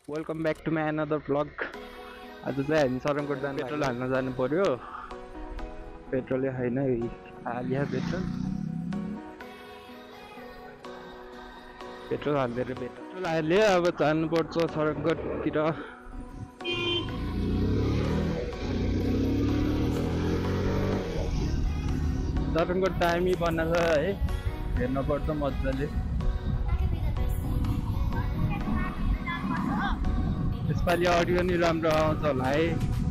Welcome back to my another vlog. आज चाहिँ हामी सरङकोट जानु पेट्रोल हाल्न जानु पर्यो। पेट्रोलै छैन, हालिया पेट्रोल हालिदिएर पेट्रोल हाल्यो। अब जानुपर्छ सरङकोटतिर। सरङकोट टाइमै बनाएको छ है, हेर्नुपर्छ मजाले। यसपालि अडियो नि राम्रो आउँछ होला है।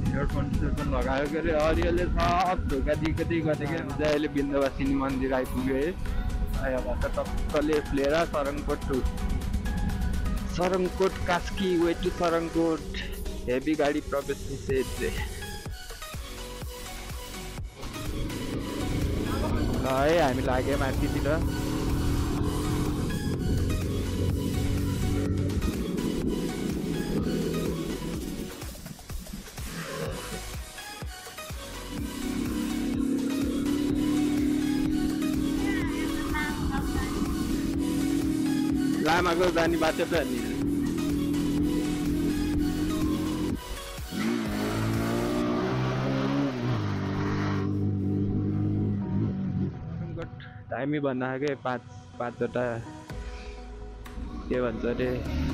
इयरफोन लगायो के अरे अडियोले सब धोका दिँदै गरेको हुन्छ। अहिले बिन्दवासिनी मन्दिर आइपुग्यो है। यहाँबाट टक्कले फ्लेर Sarangkot Kaski way to Sarangkot heavy गाडी प्रवेश निषेध। है हामी लाग्यो माथितिर। लामाको जाने बाटो त नि टाइमै बनाएको पाँचवटा के भन्छ अरे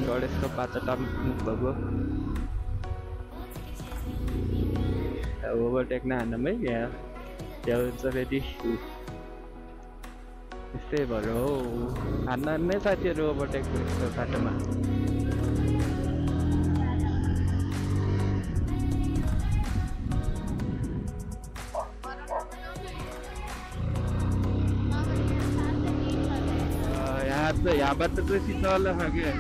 गणेशको 5वटा मुख भएको। ओभरटेक नहान्नुमै यहाँ त्यहाँ हुन्छ फेरि त्यस्तै भयो हौ। हान्नै साथीहरू ओभरटेक गरेको बाटोमा। यहाँबाट चाहिँ शीतल छ क्या।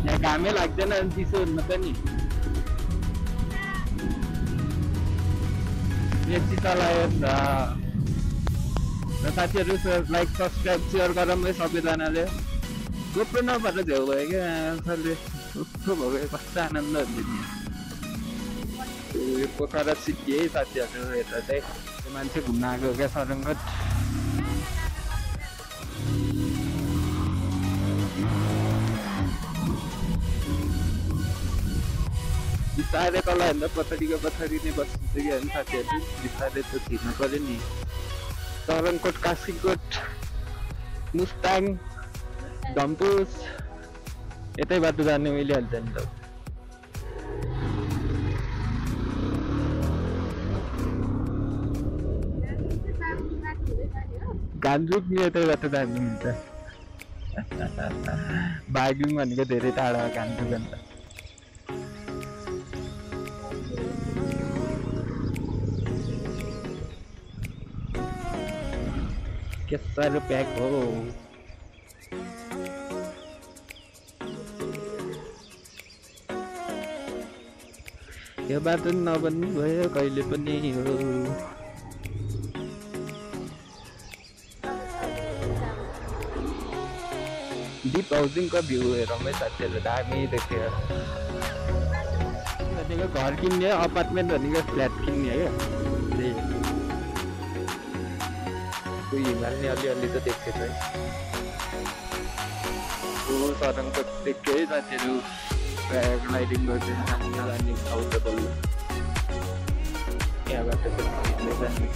यहाँ घामै लाग्दैन अनि चिसो हुन्न पनि। शीतल आयो नि त। साथीहरू लाइक सब्सक्राइब सेयर गरौँ है सबैजनाले। गोप्रो नभएर झेउ भयो क्या सरले। कस्तो भयो, कस्तो आनन्द हुन्छ नि। यो पोखरा सिटी है साथीहरू। यता चाहिँ मान्छे घुम्न आएको क्या सरङकोट। बिस्तारै तल हेर्दा पछाडिको पछाडि नै बसिन्छ कि होइन साथीहरू। बिस्तारै त छिर्नु पऱ्यो नि। सरङकोट कास्कीकोट मुस्ताङ धम्पुस यतै बाटो जाने मिलिहाल्छ नि त। गान्जुक नि यतै बाटो जानु मिल्छ। बागलुङ भनेको धेरै टाढा हो गान्जुक अन्त। के साह्रो प्याक हो। यो बाटो नबन्नु भयो कहिले पनि हो। डिप हाउसिङको भ्यू हेरौँ है साथीहरू। दामी देख्यो। भनेको घर किन्ने, अपार्टमेन्ट भनेको फ्ल्याट किन्ने क्या। कोही हिमाल नि अलिअलि त देख्छ है। सरङकोट देख्यो है साथीहरू। प्याराग्लाइडिङ गर्दै जाने आउँछ बल्ल। यहाँबाट चाहिँ जाने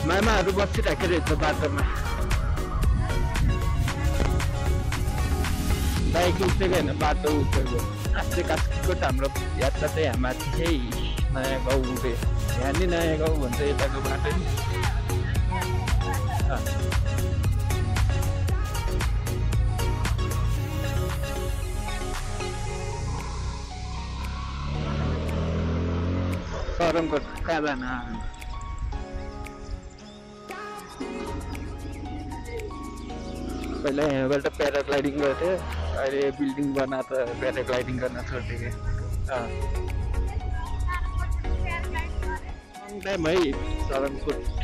मामाहरू बसिराखेको रहेछ बाटोमा। बाइक उठेको होइन, बाटो उठेको। आजै कास्कीकोट हाम्रो यात्रा चाहिँ यहाँ माथि चाहिँ नयाँ गाउँ उठे। यहाँ नि नयाँ गाउँ भन्छ यताको बाटो नि। सरङकोट कहाँ जान? पहिला यहाँबाट प्याराग्लाइडिङ गर्थ्यो। अहिले बिल्डिङ बनाएर प्याराग्लाइडिङ गर्न छोडिदिएँ। टाइम है सरङकोट।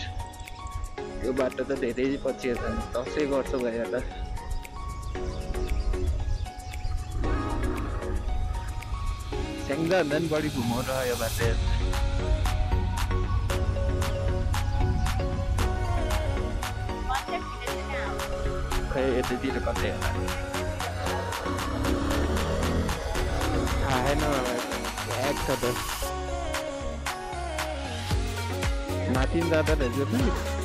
यो बाटो त धेरै पछि छ नि, 10 वर्ष भयो त। स्याङ्जा भन्दा पनि बढी घुमाउँछ यो बाटो। यतातिर कतै होला थाहा छैन मलाई एक छ त माथि जाँदा रहेछ त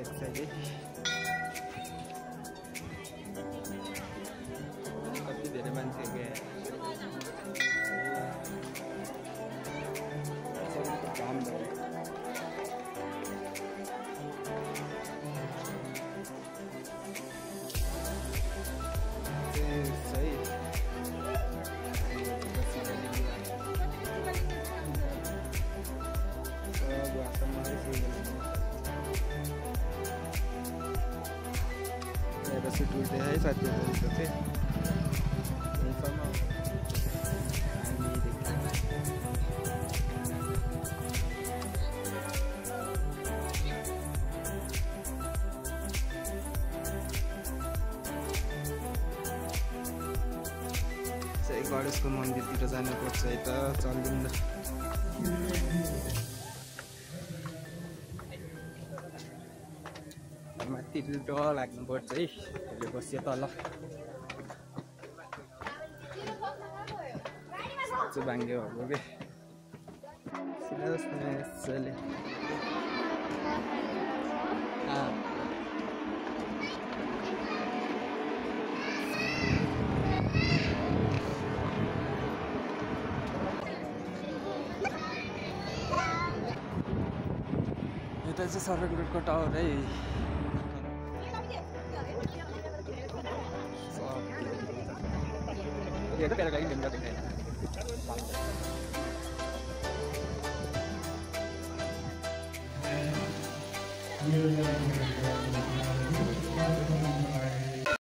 excited. कति धेरै मान्छे गए काम भयो सही Shoot उल्टे है साथीहरु सबै इन्फर्ममा हामी चाहिँ गणेशको मन्दिरतिर जानुपर्छ है त चल्दिन माथि डर लाग्नुपर्छ है अहिले बसियो तल बाङ्ग्यो भएको के चले यता चाहिँ सर्वेन्टको टावर है ये तो तेरा कहीं दिन का दिन है